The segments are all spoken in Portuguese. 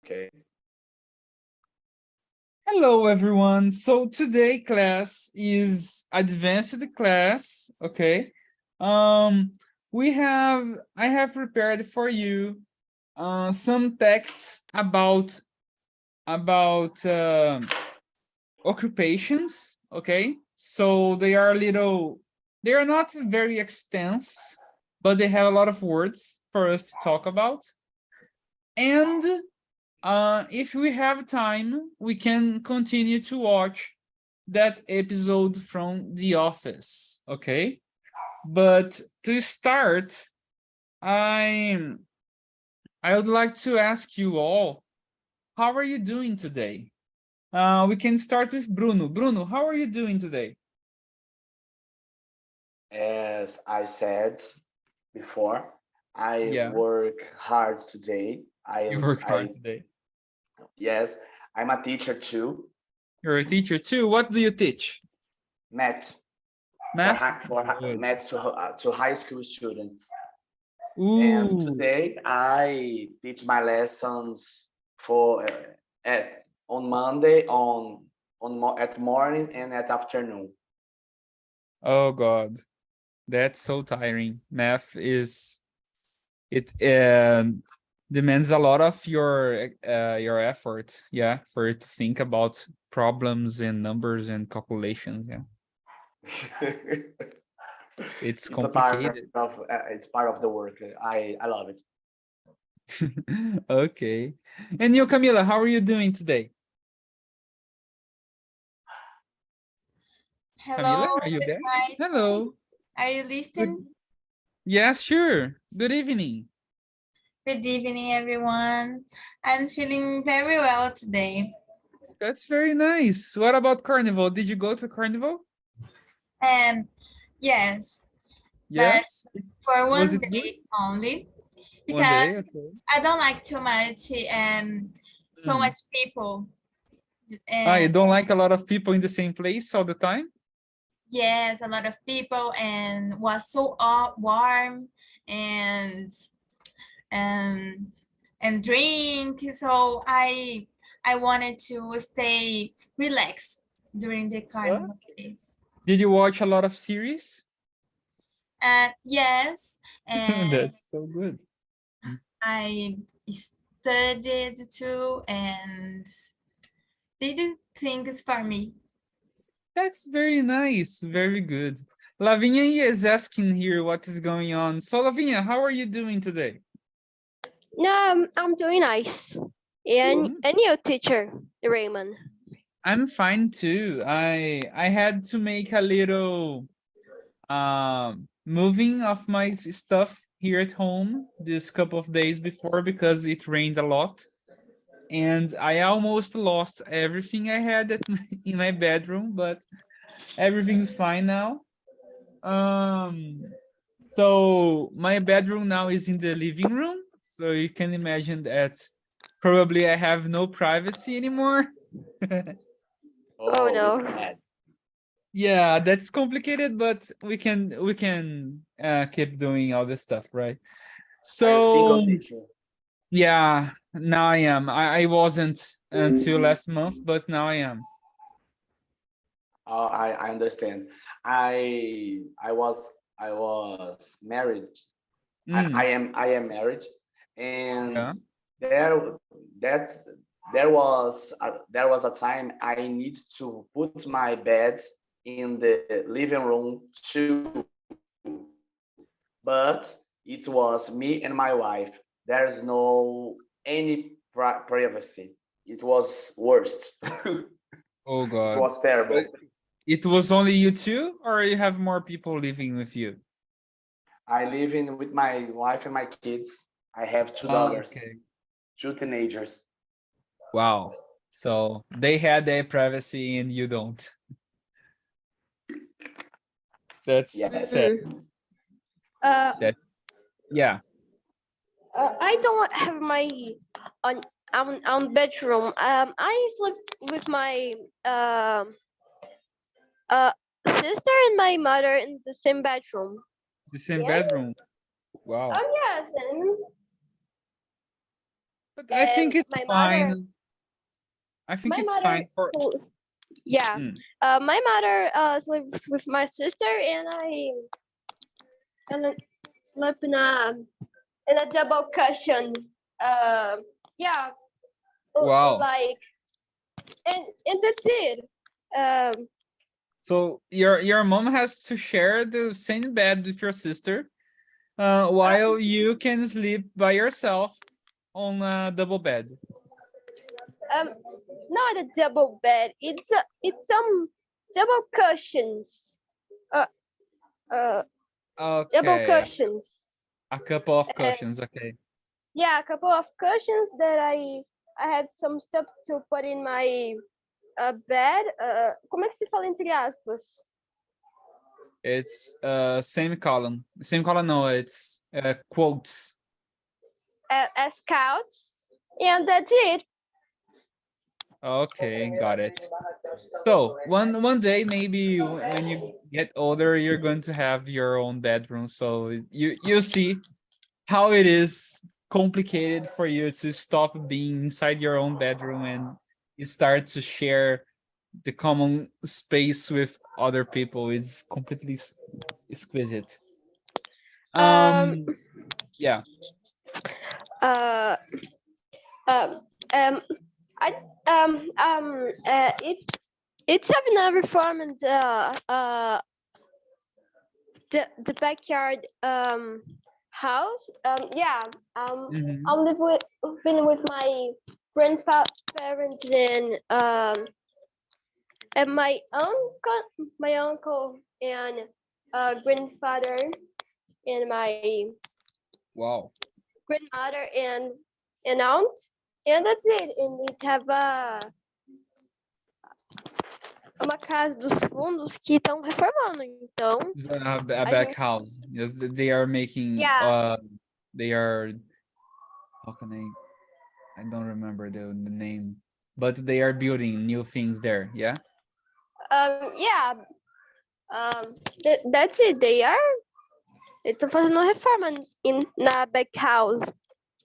Okay. Hello, everyone. So today class is advanced class, okay? I have prepared for you some texts about occupations, okay? So they are not very extensive, but they have a lot of words for us to talk about. And if we have time, we can continue to watch that episode from The Office, okay? But to start, I I would like to ask you all, how are you doing today? We can start with Bruno. Bruno, how are you doing today? As I said before, I Yeah, work hard today. you work hard I today. yes, I'm a teacher too. You're a teacher too. What do you teach? Math Math? Good. math to high school students. And Ooh, today I teach my lessons for at on Monday at morning and at afternoon. oh God, that's so tiring. Math is it demands a lot of your effort, yeah, for you to think about problems and numbers and calculations. Yeah, it's It's a part complicated. of it's part of the work. I love it. Okay, and you, Camila, how are you doing today? Hello, Camila, are you there? guys. Hello. Are you Good. listening? Yes, sure. Good evening. Good evening, everyone. I'm feeling very well today. That's very nice. What about Carnival? Did you go to Carnival? And yes, but Yes. for Was one it good? day only, One because day, okay. I don't like too much so Hmm. much people. Ah, you And don't like a lot of people in the same place all the time? yes, a lot of people and was so warm and um and drink. So I wanted to stay relaxed during the Okay. carnival days. Did you watch a lot of series? And yes, and That's so good. I studied too and did things for me. That's very nice. Very good. Lavinia is asking here what is going on. So Lavinia, how are you doing today? No, I'm doing nice. Mhm. And you, teacher Raymond. I'm fine too. I had to make a little moving of my stuff here at home this couple of days before because it rained a lot. And I almost lost everything I had in my bedroom, but everything's fine now. So my bedroom now is in the living room, so you can imagine that probably I have no privacy anymore. Oh Oh, it's no. bad. Yeah, that's complicated, but we can keep doing all this stuff, right? Are you single, So teacher? yeah, now I am. I wasn't until last month, but now I am. Oh, I understand. I was married. Mm, I am married, and yeah. there that's there was a time I need to put my bed in the living room too, but it was me and my wife. There's no any privacy. It was worst. Oh It God. was But terrible. it was only you two, or you have more people living with you? I live in with my wife and my kids. I have two Oh, daughters, okay. two teenagers. Wow. So they had their privacy and you don't. That's Yes. sad. Mm-mm. Uh, That's yeah. I don't have my on bedroom. I live with my uh sister and my mother in the same bedroom. The same Yeah. bedroom. Wow. Oh yes. And But I think it's my mother, fine. I think my it's mother, fine for. yeah, Mm. my mother sleeps with my sister, and I sleep in a double cushion. Yeah, Wow. like, and that's it. Um, So your mom has to share the same bed with your sister, uh, while you can sleep by yourself on a double bed. um, not a double bed. It's some double cushions. Uh, uh, double Okay, cushions. a couple of Uh, cushions. Okay. yeah, a couple of cushions that I had some stuff to put in my bed. Como é que se fala entre aspas? It's same column. Same column. No, it's quotes. As couch, and that's it. Okay, got it. So one day maybe when you get older, you're going to have your own bedroom. So you see how it is complicated for you to stop being inside your own bedroom and you start to share the common space with other people. Is completely exquisite. Um, Yeah. uh, um, um, I it's having a reform in the backyard house. Yeah. Mhm. I'm living with my grandparents and my uncle and grandfather and my Wow. grandmother and aunt, and that's it. And we have uma casa dos fundos que estão reformando, então It's a a back gente, house. Yes, they are making yeah, they are, how can I don't remember the name, but they are building new things there, yeah? yeah, that's it. Eles estão fazendo uma reforma na back house.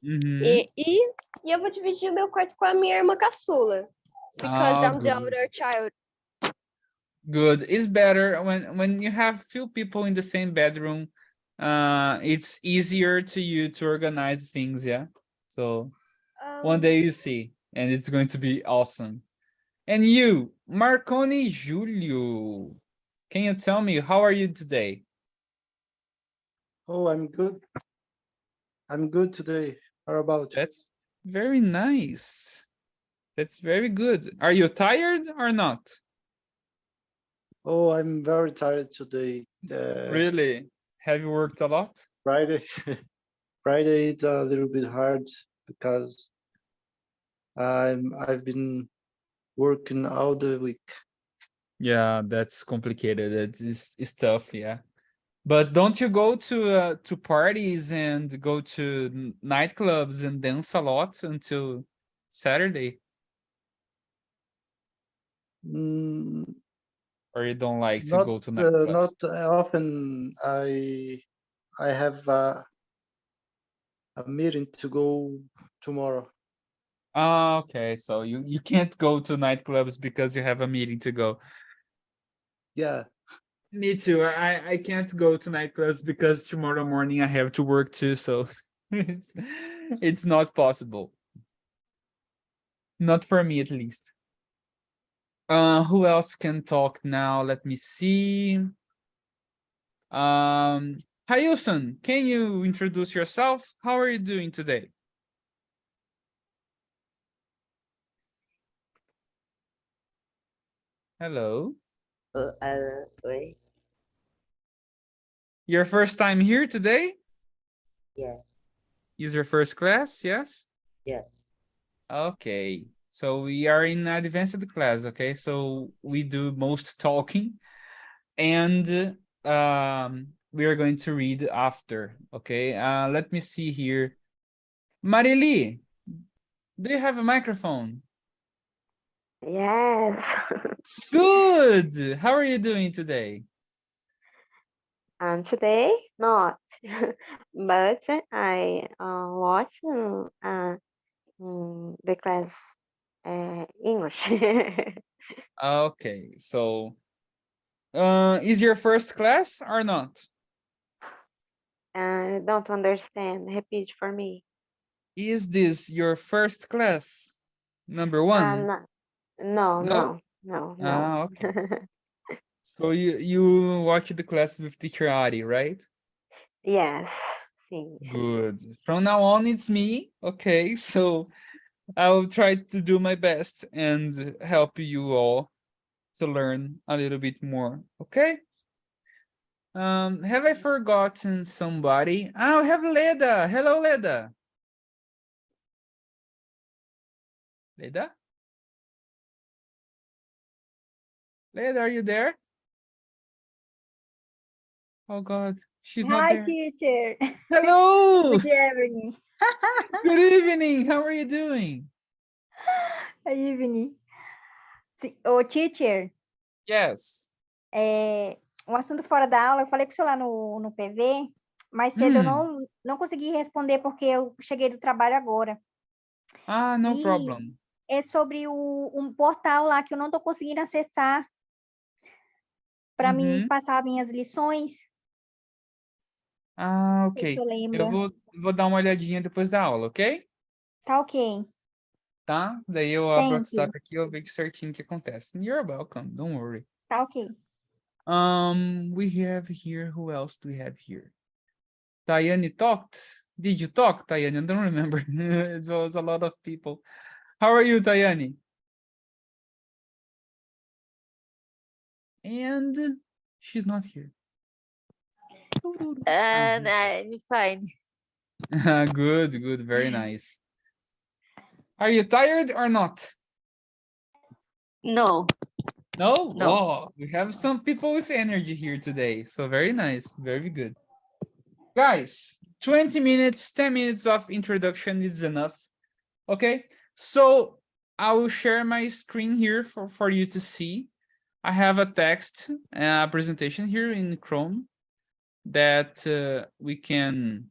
Mm-hmm. E eu vou dividir o meu quarto com a minha irmã caçula, because Oh, I'm the good. older child. Good. It's better when you have few people in the same bedroom. It's easier to you to organize things, yeah. So one day you see, and it's going to be awesome. And you, Marconi Julio, can you tell me how are you today? Oh, I'm good. I'm good today. How about you? That's very nice. That's very good. Are you tired or not? Oh, I'm very tired today. Really? Have you worked a lot? Friday, Friday is a little bit hard because I've been working all the week. Yeah, that's complicated. It's tough, yeah. But don't you go to parties and go to nightclubs and dance a lot until Saturday? Mm, Or you don't like to not go to nightclubs? not often. I have a meeting to go tomorrow. Okay, so you can't go to nightclubs because you have a meeting to go. Yeah. Me too. I can't go to nightclubs because tomorrow morning I have to work too, so it's not possible. Not for me at least. Who else can talk now? Let me see. Hyusun, can you introduce yourself? How are you doing today? Hello. Oi. Your first time here today? Yeah. Is your first class? Yes? Yeah. Okay. So we are in advanced class, okay? So we do most talking and we are going to read after, okay? Let me see here. Marili, do you have a microphone? Yes. Good. How are you doing today? And today, not. But I watch The class English. Okay, so is your first class or not? I don't understand. Repeat for me. Is this your first class? Number one? No, no, No? no, no, no. Ah, okay. So you watch the class with teacher Ari, right? Yes, sim. Good. From now on, it's me. Okay, so I'll try to do my best and help you all to learn a little bit more. Okay? Have I forgotten somebody? Oh, I have Leda. Hello, Leda. Leda? Leda, are you there? Oh God, she's not Hi, there. teacher. Hello. Good evening. Good evening. How are you doing? Good evening. Ô, teacher, Yes. um assunto fora da aula, eu falei com o senhor lá no PV, mais cedo eu não consegui responder porque eu cheguei do trabalho agora. Ah, no E problem. é sobre um portal lá que eu não estou conseguindo acessar para me passar minhas lições. Ah, Não sei se ok. eu lembro. Vou dar uma olhadinha depois da aula, ok? Tá ok. Tá? Daí eu abro o Thank WhatsApp you. aqui e eu vejo certinho o que acontece. You're welcome, don't worry. Tá ok. We have here, who else do we have here? Tayane talked. Did you talk, Tayane? I don't remember. It was a lot of people. How are you, Tayane? And she's not here. And I'm fine. Good, good, very nice. Are you tired or not? No. No? No. Oh, we have some people with energy here today. So very nice, very good. Guys, 20 minutes, 10 minutes of introduction is enough. Okay, so I will share my screen here for you to see. I have a text presentation here in Chrome that we can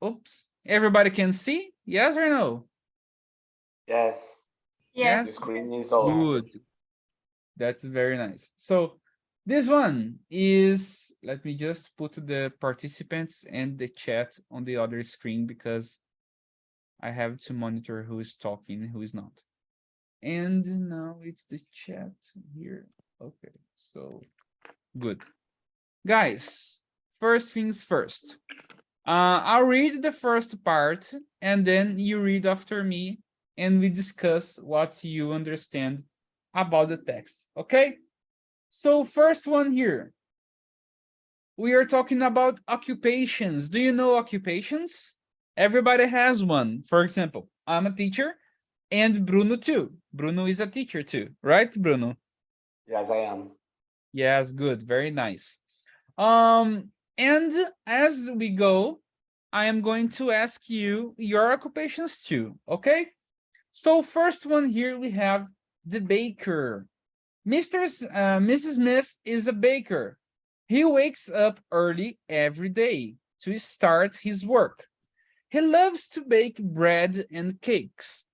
oops, everybody can see, yes or no? Yes, Yes. the screen is on. Good, that's very nice. So this one is, let me just put the participants and the chat on the other screen because I have to monitor who is talking and who is not. And now it's the chat here. Okay, so good. Guys, first things first. I'll read the first part and then you read after me and we discuss what you understand about the text, okay? So first one here. We are talking about occupations. Do you know occupations? Everybody has one. For example, I'm a teacher and Bruno too. Bruno is a teacher too, right, Bruno? Yes, I am. Yes, good, very nice. And as we go, I am going to ask you your occupations too, okay? So first one here we have the baker. Mrs. Smith is a baker. He wakes up early every day to start his work. He loves to bake bread and cakes.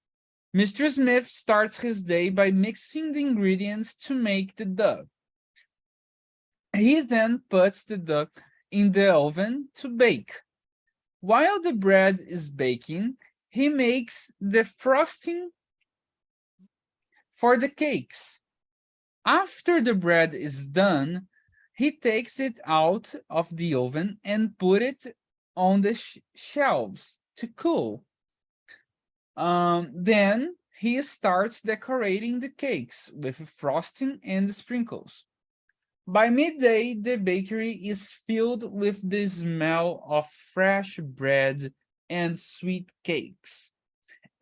Mr. Smith starts his day by mixing the ingredients to make the dough. He then puts the dough in the oven to bake. While the bread is baking, he makes the frosting for the cakes. After the bread is done, he takes it out of the oven and put it on the shelves to cool. Then he starts decorating the cakes with frosting and sprinkles. By midday, the bakery is filled with the smell of fresh bread and sweet cakes.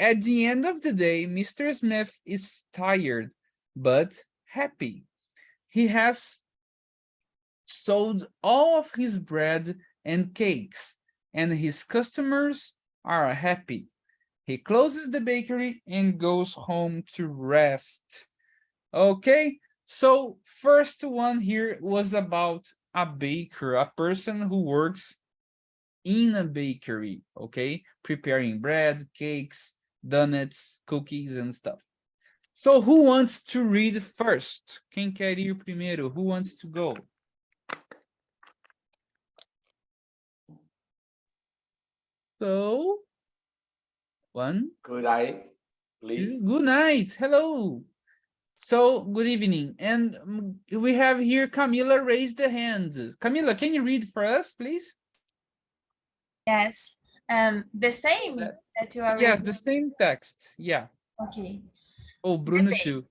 At the end of the day, Mr. Smith is tired, but happy. He has sold all of his bread and cakes, and his customers are happy. He closes the bakery and goes home to rest. Okay, so first one here was about a baker, a person who works in a bakery, okay? Preparing bread, cakes, donuts, cookies, and stuff. So who wants to read first? Quem quer ir primeiro? Who wants to go? So, one, Could I, two, please? good night. Hello. So, good evening. And we have here Camila raised the hand. Camila, can you read for us, please? Yes. The same that you already. Yes, the same text. Yeah. Okay. Oh, Bruno too.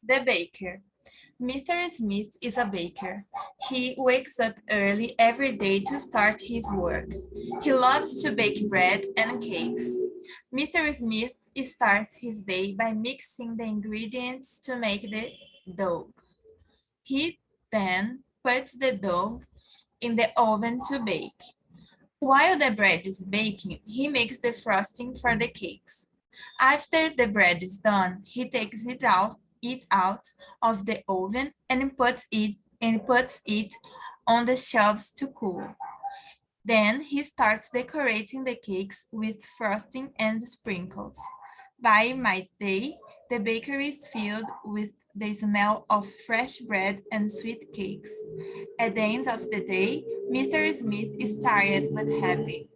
The baker. Mr. Smith is a baker. He wakes up early every day to start his work. He loves to bake bread and cakes. Mr. Smith starts his day by mixing the ingredients to make the dough. He then puts the dough in the oven to bake. While the bread is baking, he makes the frosting for the cakes. After the bread is done, he takes it out of the oven and puts it on the shelves to cool. Then he starts decorating the cakes with frosting and sprinkles. By midday, the bakery is filled with the smell of fresh bread and sweet cakes. At the end of the day, Mr. Smith is tired but happy.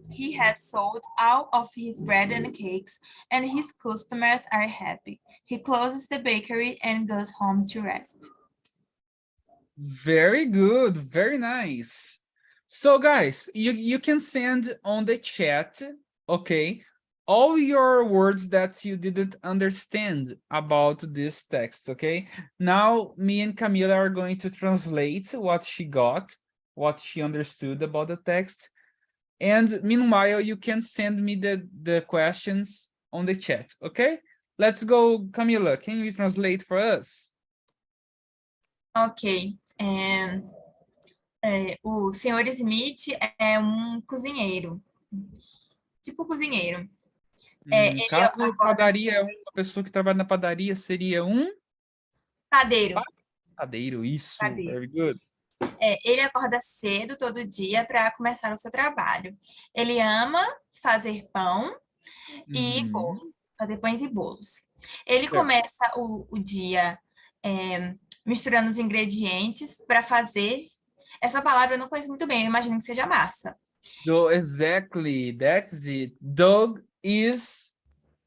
He has sold all of his bread and cakes, and his customers are happy. He closes the bakery and goes home to rest. Very good. Very nice. So guys, you can send on the chat, okay, all your words that you didn't understand about this text, okay? Now, me and Camila are going to translate what she got, what she understood about the text. And meanwhile, you can send me the questions on the chat, okay? Let's go, Camila. Can you translate for us? Ok. O Sr. Smith é um cozinheiro. Tipo cozinheiro. Ele Caso acorda padaria é uma pessoa que trabalha na padaria, seria um padeiro. padeiro. Isso, Padeiro. very good. Ele acorda cedo todo dia para começar o seu trabalho. Ele ama fazer pão e bolo, fazer pães e bolos. Ele Certo. começa o dia misturando os ingredientes para fazer. Essa palavra eu não conheço muito bem, eu imagino que seja massa. So exactly, that's it. Dough is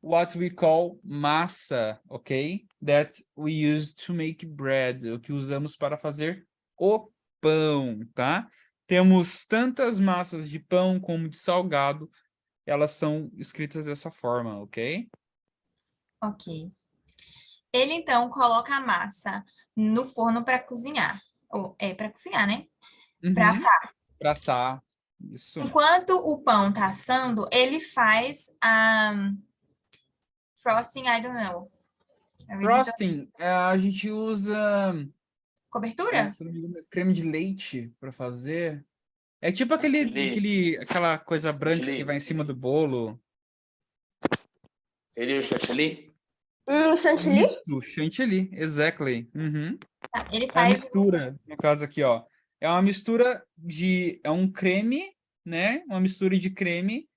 what we call massa, okay? That we use to make bread, o que usamos para fazer o pão, tá? Temos tantas massas de pão como de salgado, elas são escritas dessa forma, ok? Ok. Ele então coloca a massa no forno para cozinhar. Para cozinhar, né? Para assar. Para assar, isso. Enquanto o pão tá assando, ele faz a frosting, I don't know. Frosting, a gente usa Cobertura? se não me engano, creme de leite para fazer. É tipo aquela coisa branca que Chantilly. vai em cima do bolo. Seria o chantilly? Chantilly? Isso, chantilly, exactly. Tá, ele É uma faz mistura, no caso aqui, ó. É uma mistura é um creme, né? Uma mistura de creme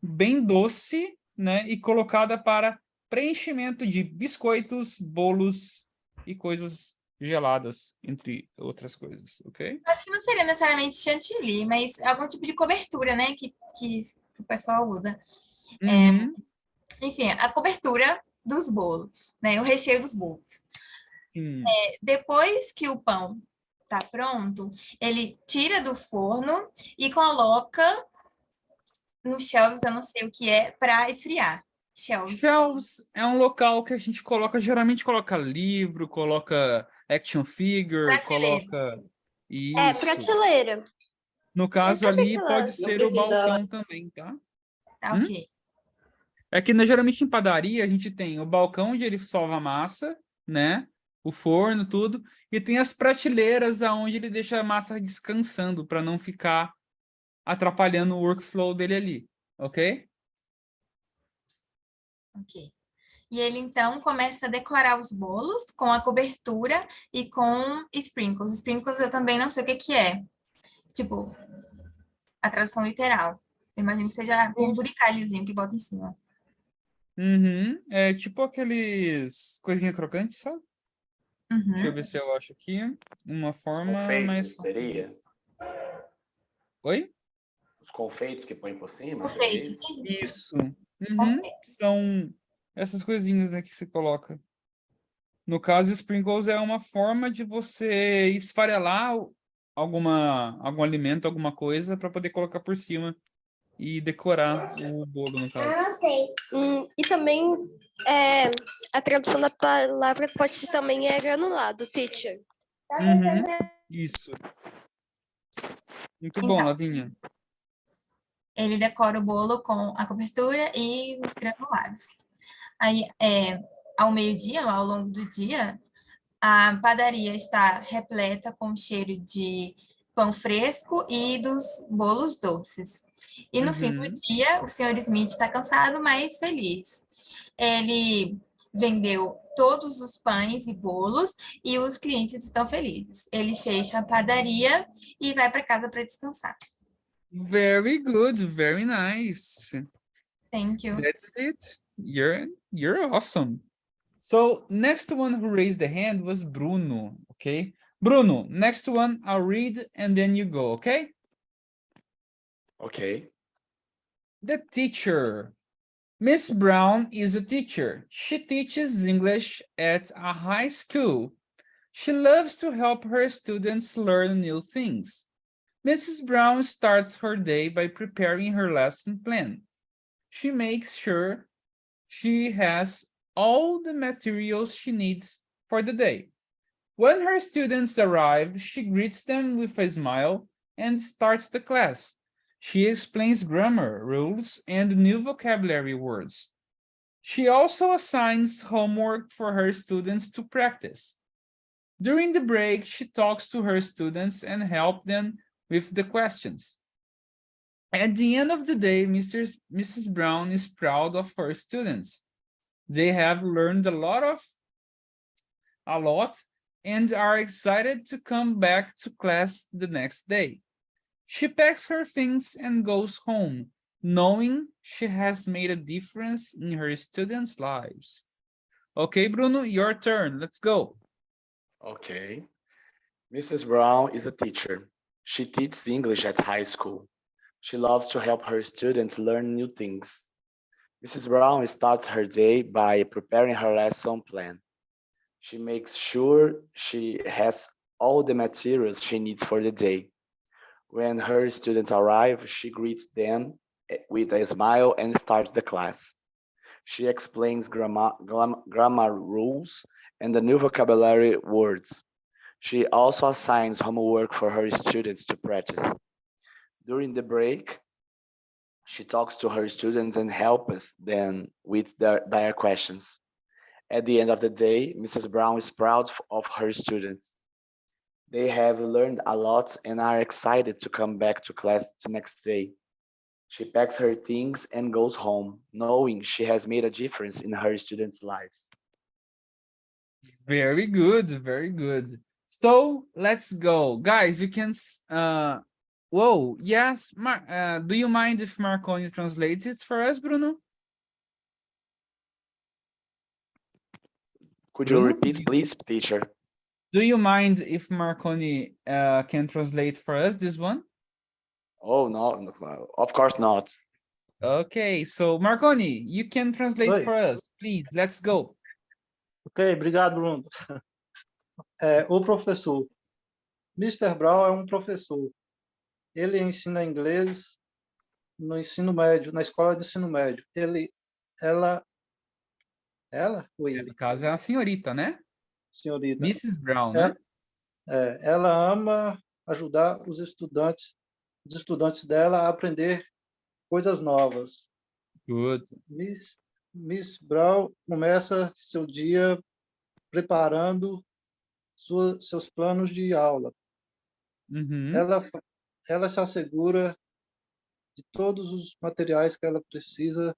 bem doce, né? E colocada para preenchimento de biscoitos, bolos e coisas geladas, entre outras coisas, ok? Acho que não seria necessariamente chantilly, mas algum tipo de cobertura, né? Que o pessoal usa. Enfim, a cobertura dos bolos, né? O recheio dos bolos. Depois que o pão tá pronto, ele tira do forno e coloca no shelves, eu não sei o que é, para esfriar. Shelves é um local que a gente coloca, geralmente coloca livro, coloca action figure, Prateleira. coloca É, isso. prateleira. No caso sabe ali aquela- pode não ser o precisa- balcão também, tá? Tá, ok. É que geralmente em padaria a gente tem o balcão onde ele sova a massa, né? O forno, tudo, e tem as prateleiras aonde ele deixa a massa descansando para não ficar atrapalhando o workflow dele ali, ok? Ok. E ele, então, começa a decorar os bolos com a cobertura e com sprinkles. Sprinkles eu também não sei o que é. Tipo, a tradução literal. Eu imagino que seja um buricalhozinho que bota em cima. Uhum. É tipo aqueles coisinha crocante, sabe? Deixa eu Uhum. ver se eu acho aqui uma Os forma mais confeitos, fácil. seria? Oi? Os confeitos que põe por cima, seria Perfeito, isso? que isso? Isso. Uhum. São essas coisinhas, né, que você coloca. No caso, sprinkles é uma forma de você esfarelar algum alimento, alguma coisa, para poder colocar por cima e decorar o bolo, no caso. E também a tradução da palavra pode ser também granulado, teacher. Uhum. Isso. Muito bom, Então, Lavinha. ele decora o bolo com a cobertura e os granulados. Aí, ao meio-dia, ao longo do dia, a padaria está repleta com cheiro de pão fresco e dos bolos doces. E no fim do Uhum. dia, o senhor Smith está cansado, mas feliz. Ele vendeu todos os pães e bolos e os clientes estão felizes. Ele fecha a padaria e vai para casa para descansar. Very good, very nice. Thank you. That's it. You're awesome. So next one who raised the hand was Bruno. Okay, Bruno. Next one I'll read and then you go. Okay. Ok. The teacher. Miss Brown is a teacher. She teaches English at a high school. She loves to help her students learn new things. Mrs. Brown starts her day by preparing her lesson plan. She makes sure she has all the materials she needs for the day. When her students arrive, she greets them with a smile and starts the class. She explains grammar, rules, and new vocabulary words. She also assigns homework for her students to practice. During the break, she talks to her students and helps them with the questions. At the end of the day, Mrs. Brown is proud of her students. They have learned a lot and are excited to come back to class the next day. She packs her things and goes home, knowing she has made a difference in her students' lives. Okay, Bruno, your turn. Let's go. Okay. Mrs. Brown is a teacher. She teaches English at high school. She loves to help her students learn new things. Mrs. Brown starts her day by preparing her lesson plan. She makes sure she has all the materials she needs for the day. When her students arrive, she greets them with a smile and starts the class. She explains grammar rules and the new vocabulary words. She also assigns homework for her students to practice. During the break, she talks to her students and helps them with their questions. At the end of the day, Mrs. Brown is proud of her students. They have learned a lot and are excited to come back to class the next day. She packs her things and goes home, knowing she has made a difference in her students' lives. Very good, very good. So let's go. Guys, you can whoa, yes. Do you mind if Marconi translates it for us, Bruno? Could you Bruno? repeat, please, teacher? Do you mind if Marconi can translate for us this one? Oh, no, of course not. Okay, so Marconi, you can translate Oi. for us, please. Let's go. Ok, obrigado, Bruno. O professor. Mr. Brown é um professor. Ele ensina inglês no ensino médio, na escola de ensino médio. Ela ou ele? No caso é a senhorita, né? Senhorita. Mrs. Brown, né? Ela ama ajudar os estudantes dela a aprender coisas novas. Good. Miss Brown começa seu dia preparando seus planos de aula. Uhum. Ela se assegura de todos os materiais que ela precisa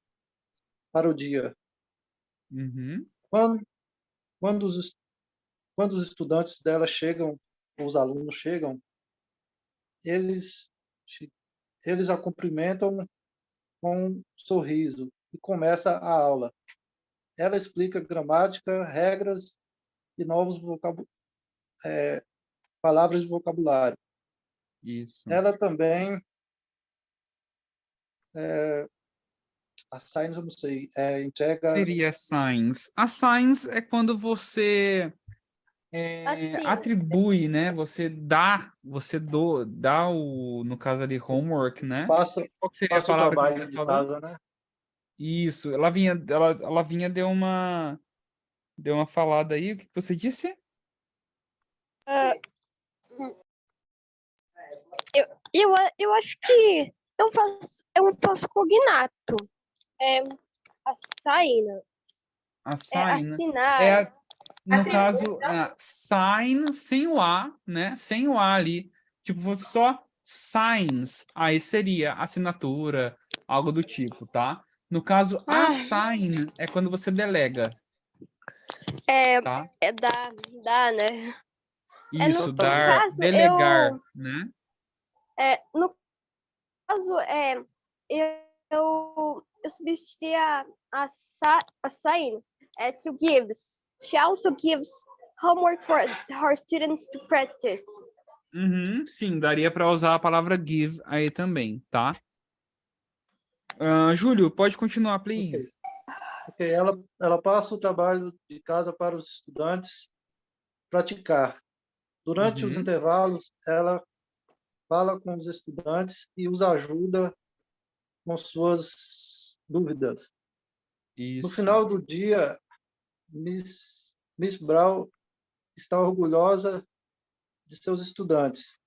para o dia. Uhum. Quando os estudantes dela chegam, os alunos chegam, Eles a cumprimentam com um sorriso e começa a aula. Ela explica gramática, regras e novos palavras de vocabulário. Isso. Ela também assigns, eu não sei, entrega Seria signs. A signs é quando você Assim, atribui, né? Você dá no caso ali, homework, né? passa, Qual que seria a passa o palavra que trabalho você de falou? casa, né? Isso, ela vinha deu uma falada aí, o que que você disse? ah, eu acho que é um falso cognato. É assign, Assign assinar. no Atribuir. caso, sign sem o A, né? Sem o A ali. Tipo, você só signs, aí seria assinatura, algo do tipo, tá? No caso, Ah. assign é quando você delega, É, tá? é dar, né? Isso, No dar, caso, delegar, né? no caso, eu substituí a sign to gives. She also gives homework for her students to practice. Uhum, sim, daria para usar a palavra give aí também, tá? Júlio, pode continuar, please. Porque ela passa o trabalho de casa para os estudantes praticar. Durante os Uhum, intervalos, ela fala com os estudantes e os ajuda com suas dúvidas. No isso. final do dia, Miss Brown está orgulhosa de seus estudantes.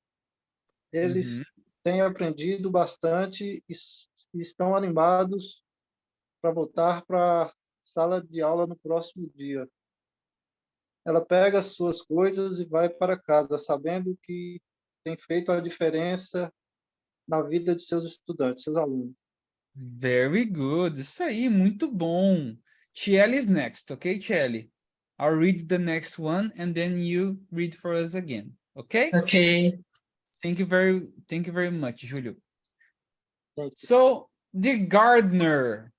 Uhum. Eles têm aprendido bastante e estão animados para voltar para a sala de aula no próximo dia. Ela pega as suas coisas e vai para casa, sabendo que tem feito a diferença na vida de seus estudantes, seus alunos. Very good. Isso aí, muito bom. Tiele is next, okay, Tiele? I'll read the next one and then you read for us again, okay? Okay. Thank you very much, Julio. Thank you. So, the gardener.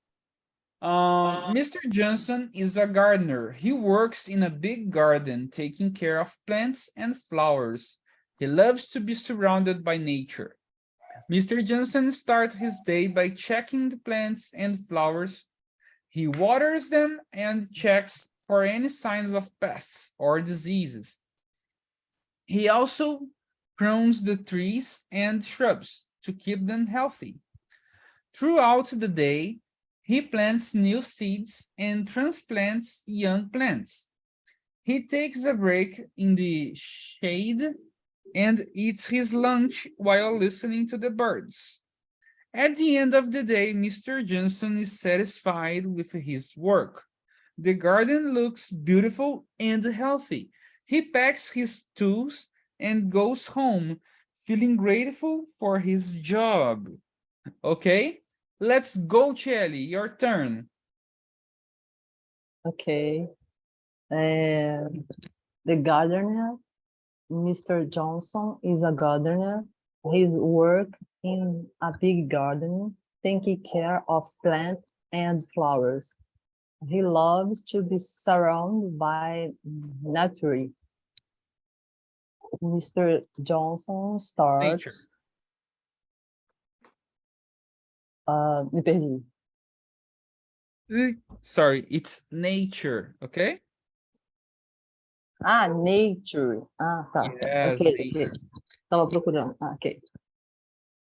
Mr. Johnson is a gardener. He works in a big garden, taking care of plants and flowers. He loves to be surrounded by nature. Mr. Johnson starts his day by checking the plants and flowers. He waters them and checks for any signs of pests or diseases. He also prunes the trees and shrubs to keep them healthy. Throughout the day, he plants new seeds and transplants young plants. He takes a break in the shade and eats his lunch while listening to the birds. At the end of the day, Mr. Johnson is satisfied with his work. The garden looks beautiful and healthy. He packs his tools and goes home, feeling grateful for his job. Okay, let's go, Chelly, your turn. Okay. The gardener, Mr. Johnson, is a gardener. His work in a big garden, taking care of plants and flowers. He loves to be surrounded by nature. Mr. Johnson starts. Me perdi. Sorry, it's nature, okay? Nature. Tá. Yes, Ok. nature. Estava procurando. Ok.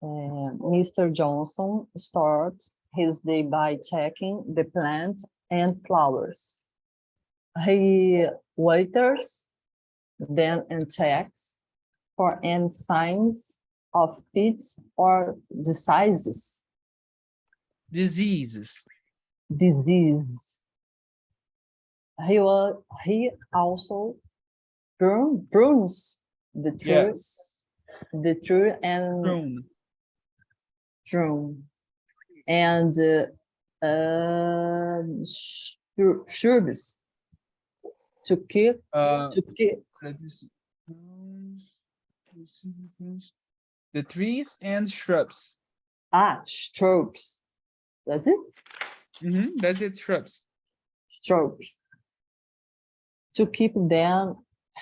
Mr. Johnson starts his day by checking the plants and flowers. He waters them and checks for any signs of pests or diseases. Diseases. Disease. He also prunes the tree, Yes. and Prune. and shrubs to keep The trees and shrubs. Shrubs. That's it? That's it, shrubs. Shrubs. To keep them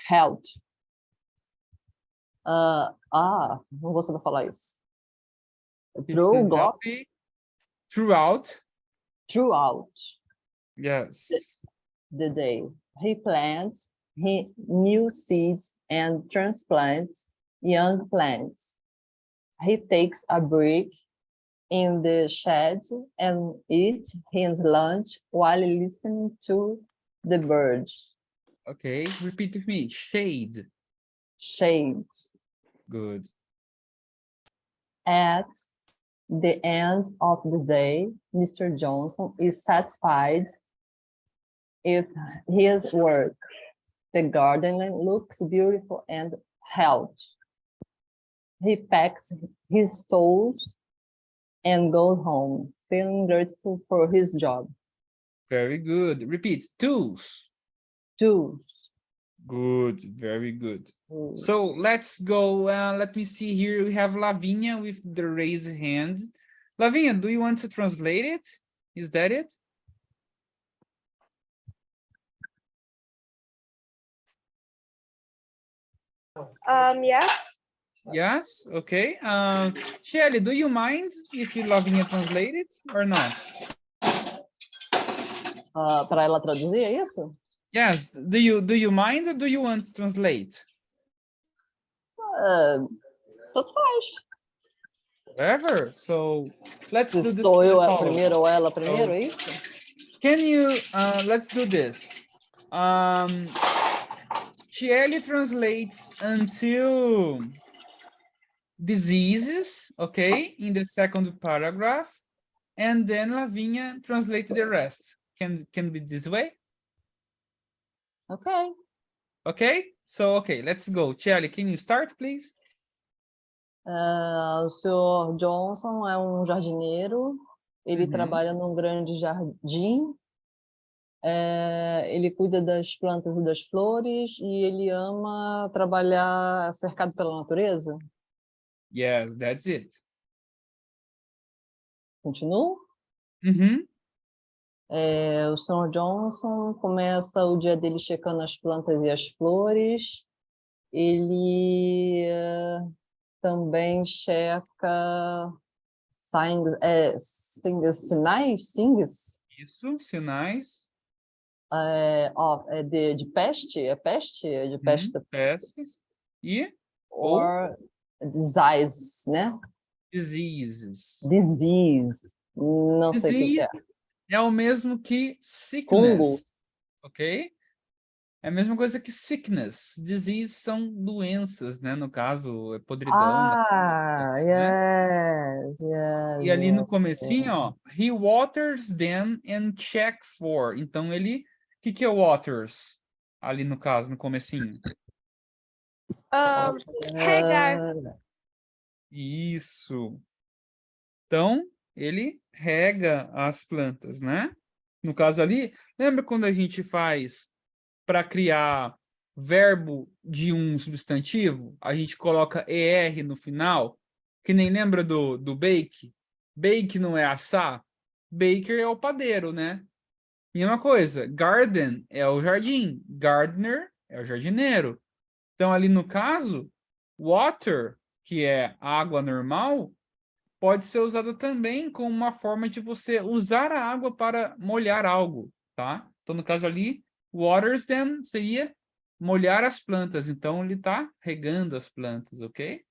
healthy. Não vou saber falar isso. Keeps them Throughout, healthy throughout. throughout Yes. the day. He plants new seeds and transplants young plants. He takes a break in the shed and eats his lunch while listening to the birds. Okay, repeat with me. Shade. Shade. Good. At the end of the day, Mr. Johnson is satisfied with his work. The garden looks beautiful and healthy. He packs his tools and goes home, feeling grateful for his job. Very good. Repeat. Tools. Tools. Good. Very good. So let's go. Let me see here. We have Lavinia with the raised hand. Lavinia, do you want to translate it? Is that it? Yes. Yes. Okay. Shelly, do you mind if you Lavinia translate it or not? Para ela traduzir, é isso? Yes. Do you mind or do you want to translate? Tanto faz. Whatever. So let's do Se this. sou eu follow. primeiro ou ela primeiro, é isso? Can you let's do this. Shelly translates until diseases, okay, in the second paragraph, and then Lavinia translate the rest. Can be this way? Ok. Okay, so okay, let's go. Shelly, can you start, please? O senhor Johnson é um jardineiro, ele Uhum. trabalha num grande jardim, ele cuida das plantas e das flores e ele ama trabalhar cercado pela natureza. Yes, that's it. Continuo? Uhum. O senhor Johnson começa o dia dele checando as plantas e as flores, ele também checa sinais Isso, sinais. de peste, é peste? É de peste? Pestes. E Or disease, né? diseases. Disease. Não sei o que é. É o mesmo que sickness, ok? É a mesma coisa que sickness. Disease são doenças, né? No caso, é podridão. Yes. E ali no comecinho, ó, he waters them and check for. Então ele, o que é waters? Ali no caso, no comecinho. Regar. Isso. Então, ele rega as plantas, né? No caso ali, lembra quando a gente faz para criar verbo de um substantivo? A gente coloca ER no final, que nem lembra do bake? Bake não é assar? Baker é o padeiro, né? Mesma coisa, garden é o jardim, gardener é o jardineiro. Então, ali no caso, water, que é água normal, pode ser usada também como uma forma de você usar a água para molhar algo, tá? Então, no caso ali, waters them seria molhar as plantas. Então, ele está regando as plantas, ok?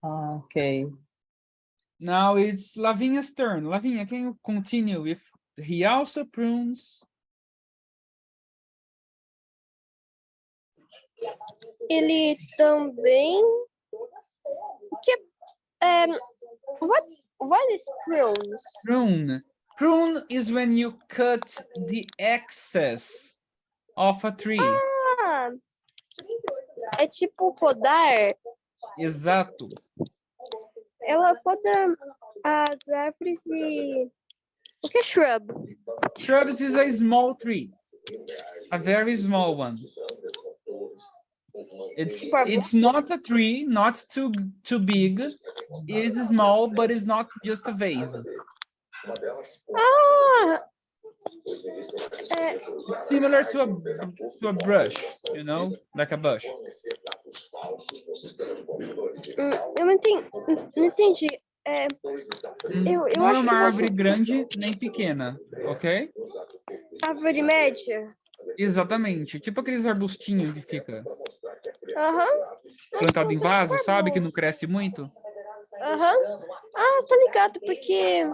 Ok. Now it's Lavinia's turn. Lavinia, can you continue with he also prunes? Ele também. What is prunes? Prune. Prune is when you cut the excess of a tree. É tipo podar. Exato. Ela poda as árvores e... O que é shrub? Shrubs is a small tree. A very small one. It's not a tree, not too big. It's small, but it's not just a vase. Ah, é, It's similar to a brush, you know, like a bush. eu não entendi. É, eu Não é acho uma que árvore você... grande nem pequena, ok? Árvore média? Exatamente. Tipo aqueles arbustinhos que fica Aham. plantado em Tá vaso, super sabe? Que bom. não cresce muito. Aham. Ah, tô ligado, porque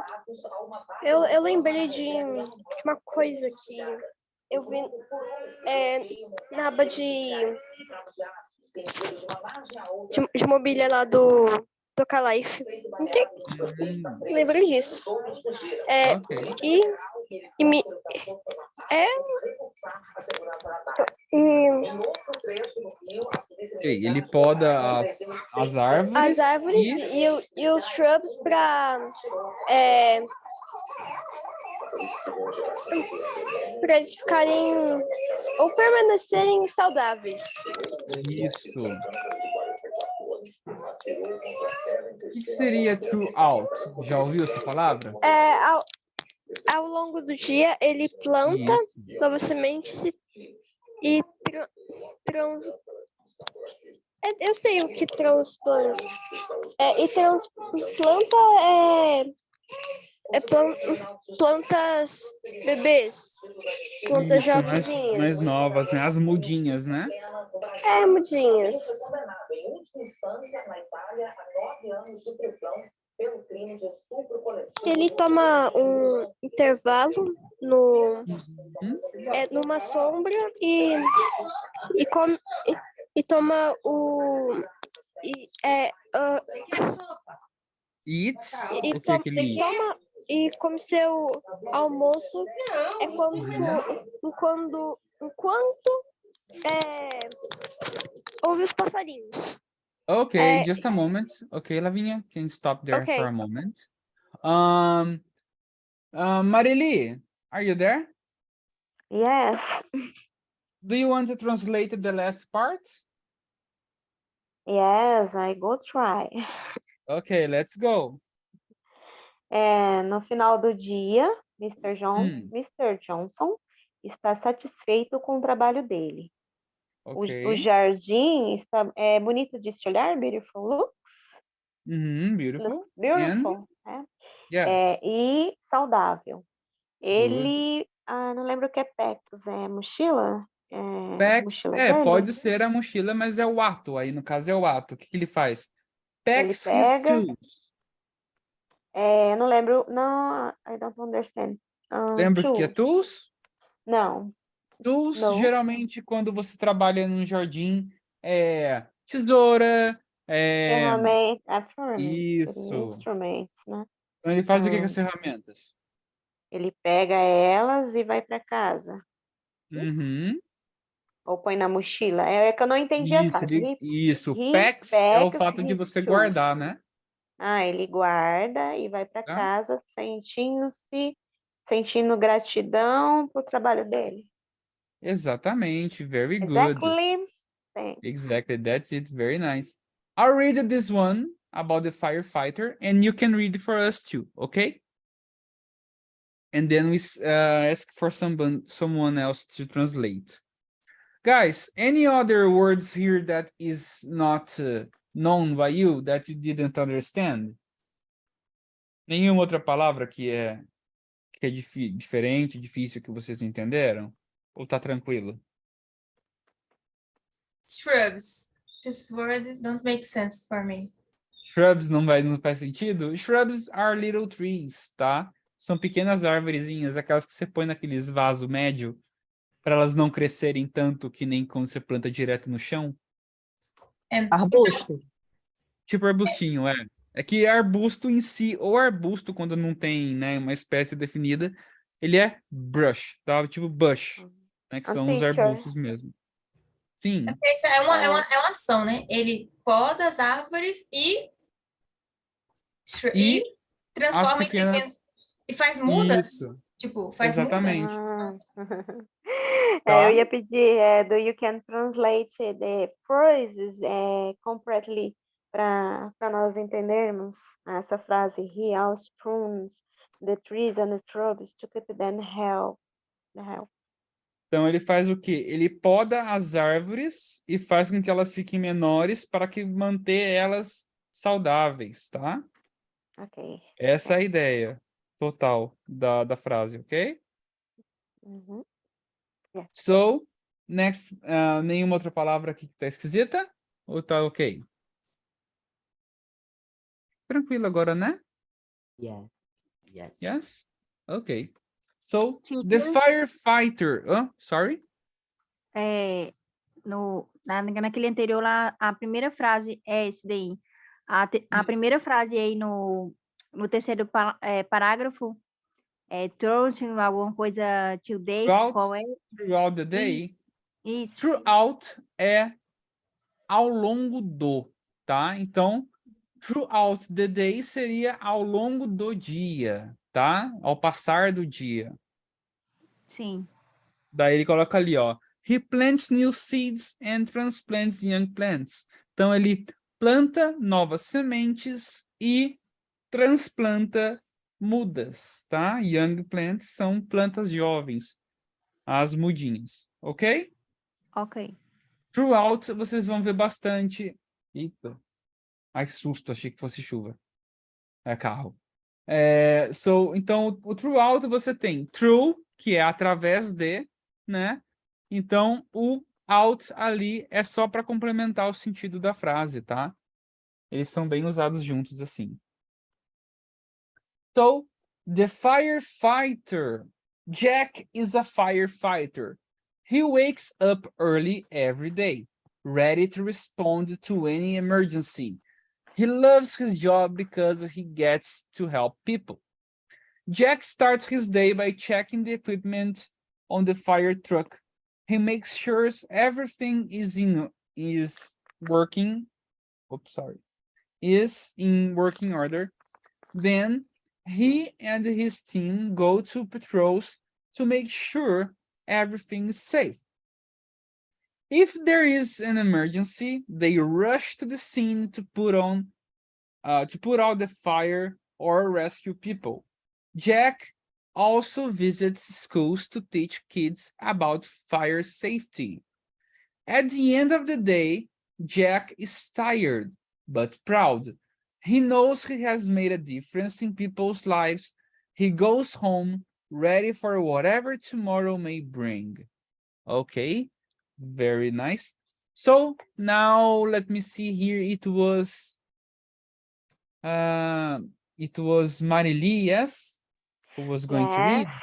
eu lembrei de uma coisa que eu vi na aba de mobília lá do Tocalife. Lembrei disso. Ok. E me... Ok, ele poda as árvores As árvores e os shrubs para eles ficarem ou permanecerem saudáveis. Isso. O que seria throughout? Já ouviu essa palavra? Ao longo do dia, ele planta Isso. novas sementes e eu sei o que transplanta. E transplanta plantas bebês, plantas Isso, mais jovenzinhas. novas, né? As mudinhas, né? Mudinhas. Ele toma um intervalo numa sombra e come e toma Eats? e O que que ele eats? toma e come seu almoço enquanto ouve os passarinhos. Okay, just a moment. Okay, Lavinia, can you stop there Okay. for a moment? Marili, are you there? Yes. Do you want to translate the last part? Yes, I go try. Okay, let's go. No final do dia, Mr. Johnson está satisfeito com o trabalho dele. Okay. O jardim é bonito de se olhar, beautiful looks. Beautiful. Beautiful, And? Yes. E saudável. Ele, não lembro o que é packs, mochila? Packs, mochila dele? pode ser a mochila, mas é o ato, aí no caso é o ato. O que ele faz? Packs Ele his pega, tools. não lembro, não, I don't understand. Lembra o que é tools? Não. Tools, No. geralmente, quando você trabalha num jardim, é tesoura, Isso. Instruments, né? Então ele faz o que com as ferramentas? Ele pega elas e vai para casa. Ou põe na mochila. É que eu não entendi a frase. Isso. Packs é o fato de você guardar, né? Ele guarda e vai para casa sentindo gratidão pro trabalho dele. Exatamente. Very good. Exactly. That's it. Very nice. I'll read this one about the firefighter, and you can read for us too, okay? And then we ask for someone else to translate. Guys, any other words here that is not known by you, that you didn't understand? Nenhuma outra palavra que é diferente, difícil, que vocês não entenderam? Ou tá tranquilo? Shrubs. This word don't make sense for me. Shrubs não faz sentido? Shrubs are little trees, tá? São pequenas árvorezinhas, aquelas que você põe naqueles vasos médio, para elas não crescerem tanto que nem quando você planta direto no chão. Arbusto. Tipo arbustinho, é. É que arbusto em si, ou arbusto quando não tem, né, uma espécie definida, ele é brush, tá? Tipo bush, né, que são os arbustos mesmo. Sim. Isso é uma ação, né? Ele poda as árvores e transforma as pequenas... e faz mudas. Isso. Tipo, faz exatamente. mudas. Eu Tá? ia pedir, do you can translate the phrases completely para nós entendermos essa frase. He also prunes the trees and the shrubs to keep them healthy. Então ele faz o quê? Ele poda as árvores e faz com que elas fiquem menores para que manter elas saudáveis, tá? Ok. Essa é a ideia total da frase, ok? Uhum. So, next, nenhuma outra palavra aqui que tá esquisita? Ou tá ok? Tranquilo agora, né? Yes. Yes. Yes? Ok. So, the Teacher, firefighter... sorry? naquele anterior lá, a primeira frase é esse daí. A primeira frase aí no terceiro parágrafo trouxe alguma coisa to date, qual é? Throughout the day. Isso. Throughout é ao longo do, tá? Então, throughout the day seria ao longo do dia, tá? Ao passar do dia. Sim. Daí ele coloca ali, ó. He plants new seeds and transplants young plants. Então ele planta novas sementes e transplanta mudas, tá? Young plants são plantas jovens, as mudinhas, ok? Ok. Throughout vocês vão ver bastante. Eita. Ai, que susto, achei que fosse chuva. É carro. Então, o throughout você tem through, que é através de, né? Então, o out ali é só para complementar o sentido da frase, tá? Eles são bem usados juntos assim. So, the firefighter. Jack is a firefighter. He wakes up early every day, ready to respond to any emergency. He loves his job because he gets to help people. Jack starts his day by checking the equipment on the fire truck. He makes sure everything is in working order. Then he and his team go to patrols to make sure everything is safe. If there is an emergency, they rush to the scene to put out the fire or rescue people. Jack also visits schools to teach kids about fire safety. At the end of the day, Jack is tired but proud. He knows he has made a difference in people's lives. He goes home ready for whatever tomorrow may bring. Okay, very nice. So now let me see here. It was Marily, yes, who was going to read. Yes.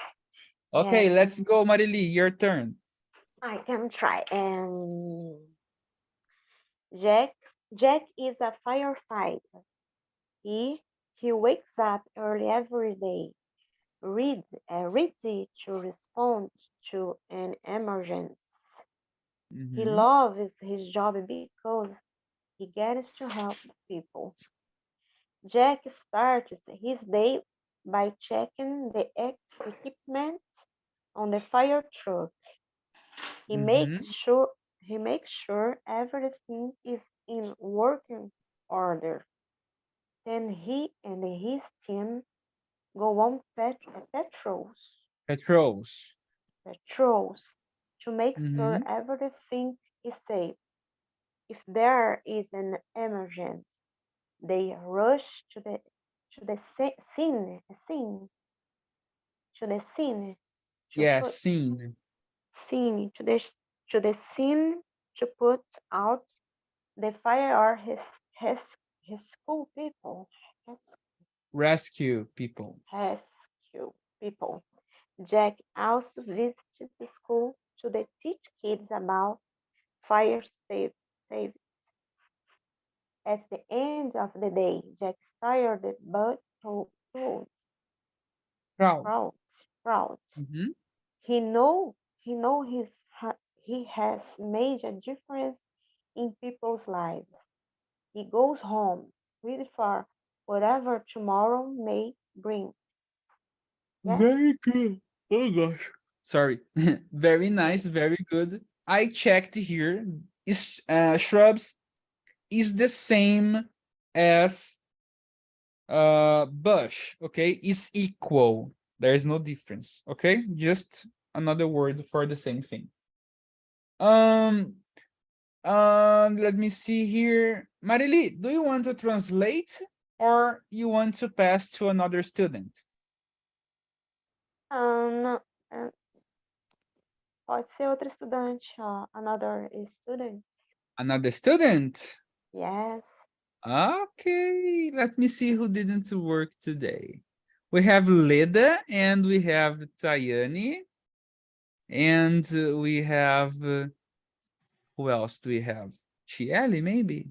Okay, Yes. let's go, Marily, your turn. I can try. Jack is a firefighter. He wakes up early every day, ready to respond to an emergency. He Mhm. loves his job because he gets to help people. Jack starts his day by checking the equipment on the fire truck. He makes sure everything is in working order. Then he and his team go on patrols to make sure Mhm. everything is safe. If there is an emergency, they rush to the scene to Yes, put scene. to the scene to put out the fire or his school people. Rescue people. Rescue people. Jack also visits the school to teach kids about fire safety. At the end of the day, Jack is tired but proud. Mhm. He know he has made a difference in people's lives. He goes home ready for whatever tomorrow may bring. Yes. Very good. Oh gosh. Sorry. Very nice, very good. I checked here. Shrubs is the same as bush, okay? Is equal. There is no difference, okay? Just another word for the same thing. Let me see here. Marili, do you want to translate or you want to pass to another student? Não, pode ser outro estudante, ó. Another student. Another student? Yes. Okay, let me see who didn't work today. We have Leda and we have Tayani. And we have, who else do we have? Chieli, maybe?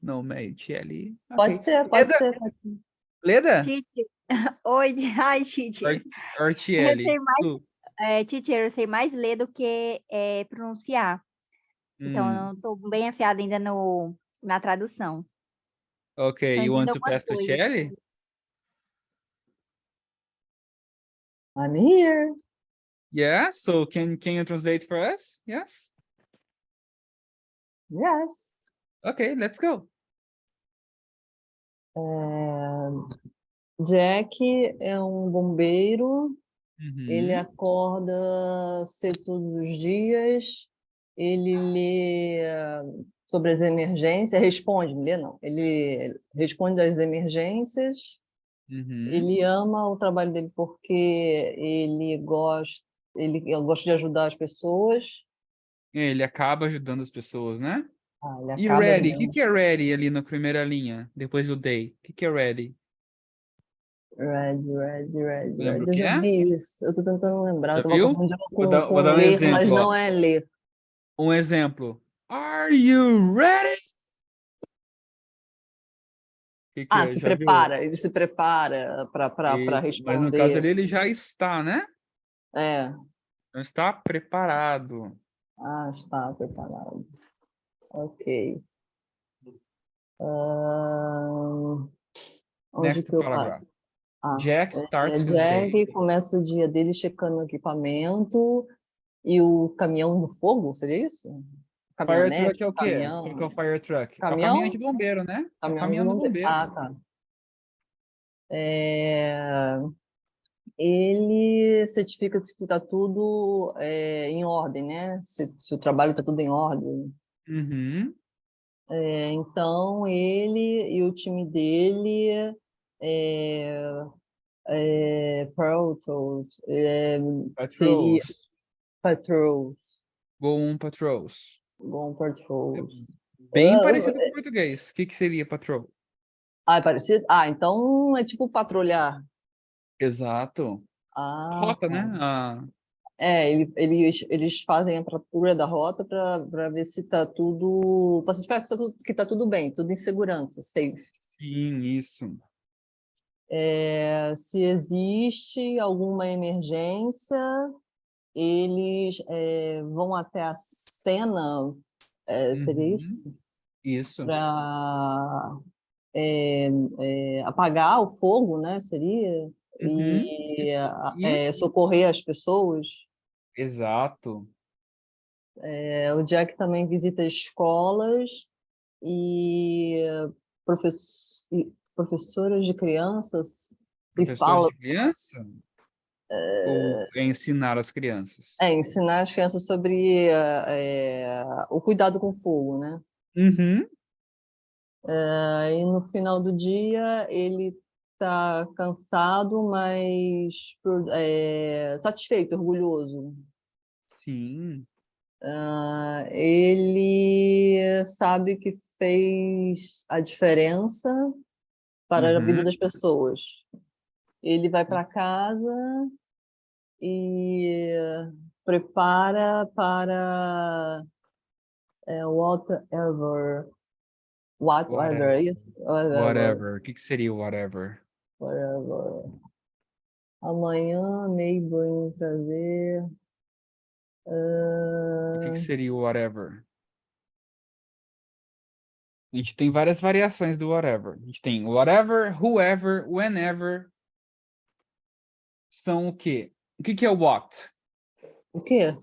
No, maybe Chieli. Pode Okay. ser, pode Leda, ser, pode ser. Leda Teacher. Oi, hi, teacher. or Eu Chieli? sei mais, Who? teacher, eu sei mais ler do que pronunciar. Então, eu Hmm, não estou bem afiada ainda na tradução. Okay, Só you entendo want to algumas pass to coisas. Chieli? I'm here. Yeah, so can you translate for us? Yes? Yes. Okay, let's go. Jack é um bombeiro. Ele Uhum. acorda cedo todos os dias. Ele lê sobre as emergências, responde, lê não. Ele responde às emergências. Uhum. Ele ama o trabalho dele porque ele gosta de ajudar as pessoas. Ele acaba ajudando as pessoas, né? Ele E acaba ready? O ajudando. que é ready ali na primeira linha, depois do day? O que é ready? Red. Lembra o Eu que já é? vi isso. Eu tô tentando lembrar. Já Eu tava viu? confundindo Vou dar com um ler, mas exemplo, ó. não é ler. Um exemplo. Are you ready? Que é? Se Já viu? prepara. Ele se prepara para Isso. Mas no caso ali, responder. ele já está, né? Não está preparado. Está preparado. Ok. Onde Next que eu paro? paragraph. Jack starts his Jack day. começa o dia dele checando o equipamento e o caminhão do fogo, seria isso? Fire Caminhonete, truck é o quê? O que é o fire truck? É o caminhão de caminhão? bombeiro, né? É o Caminhão de caminhão do bombeiro. bombeiro. Tá. Ele certifica se está tudo em ordem, né? Se o trabalho está tudo em ordem. Uhum. Então, ele e o time dele seria Patrols. patrols. Go on patrols. Bom, patrols. Bem parecido com o português. O que seria patrol? É parecido? Então é tipo patrulhar. Exato. Rota, né? Eles fazem a patrulha da rota para ver se está tudo. Para certificar que está tudo bem, tudo em segurança, safe. Sim, isso. Se existe alguma emergência, eles vão até a cena, seria isso? Isso. Para apagar o fogo, né? Seria? E socorrer as pessoas. Exato. O Jack também visita escolas e professoras de crianças e fala. De criança? Ou ensinar as crianças? Ensinar as crianças sobre o cuidado com o fogo, né? Uhum. E no final do dia ele está cansado, mas satisfeito, orgulhoso. Sim. Ele sabe que fez a diferença para a vida das pessoas. Ele vai para casa e prepara para whatever. Whatever. O que seria whatever? Whatever. Amanhã, maybe trazer. O que seria o whatever? A gente tem várias variações do whatever. A gente tem whatever, whoever, whenever. São o quê? O que é o what? O quê?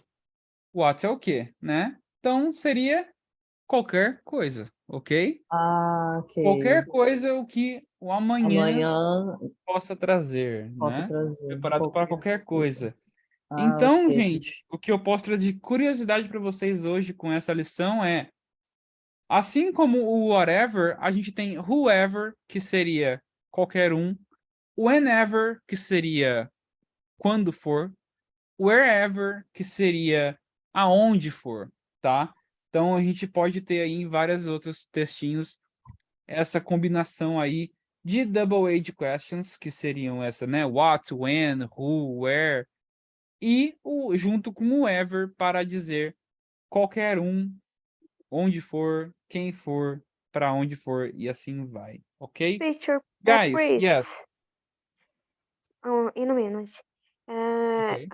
What é o quê, né? Então seria qualquer coisa, ok? Ah, ok. Qualquer coisa o que o amanhã Amanhã possa trazer, posso né? trazer Preparado para qualquer qualquer coisa. coisa. Ah, Então, ok. gente, o que eu posso trazer de curiosidade para vocês hoje com essa lição é, assim como o whatever, a gente tem whoever, que seria qualquer um, whenever, que seria quando for, wherever, que seria aonde for, tá? Então a gente pode ter aí em vários outros textinhos essa combinação aí de double age questions, que seriam essa, né? What, when, who, where, e junto com o ever para dizer qualquer um, onde for, quem for, para onde for e assim vai, ok? Teacher, Guys, please, yes. in a minute. Ok.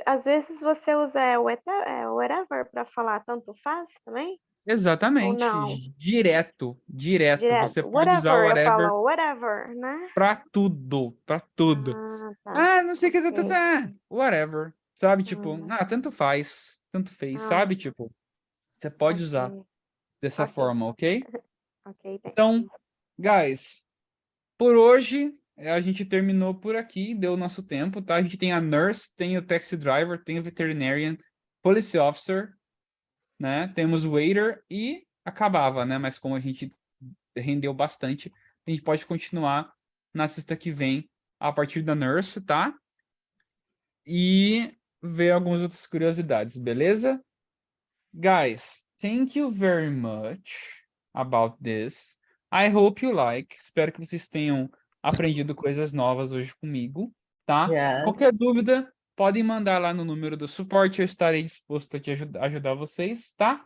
Às vezes você usa whatever para falar tanto faz também? Ou Exatamente. não? Direto. Você Direto. pode usar Whatever, eu whatever falo whatever, né? pra tudo, pra tudo. Ah, tá. Ah, não sei o que, Ok. whatever. Sabe, tipo, Hum, tanto faz, tanto fez, ah, sabe? Tipo, você pode usar ok. dessa Ok. forma, ok? Ok, thank Então, you. guys, por hoje a gente terminou por aqui, deu o nosso tempo, tá? A gente tem a nurse, tem o taxi driver, tem o veterinarian, police officer, né? Temos o waiter e acabava, né? Mas como a gente rendeu bastante, a gente pode continuar na sexta que vem a partir da nurse, tá? E ver algumas outras curiosidades, beleza? Guys, thank you very much about this. I hope you like. Espero que vocês tenham aprendido coisas novas hoje comigo, tá? Qualquer Yes. dúvida, podem mandar lá no número do suporte, eu estarei disposto a te ajudar vocês, tá?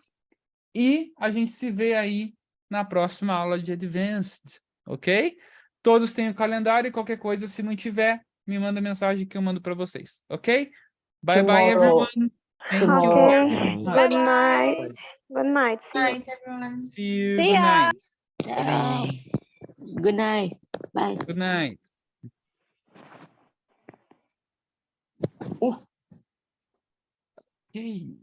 E a gente se vê aí na próxima aula de Advanced, ok? Todos têm o calendário e qualquer coisa, se não tiver, me manda mensagem que eu mando para vocês, ok? Bye bye, Tomorrow, everyone. Thank you tomorrow. very Ok. much. Good Bye. night. Good night. See you. Night, everyone. See you. See Good ya. night. Bye. Good night. Bye. Good night. Okay.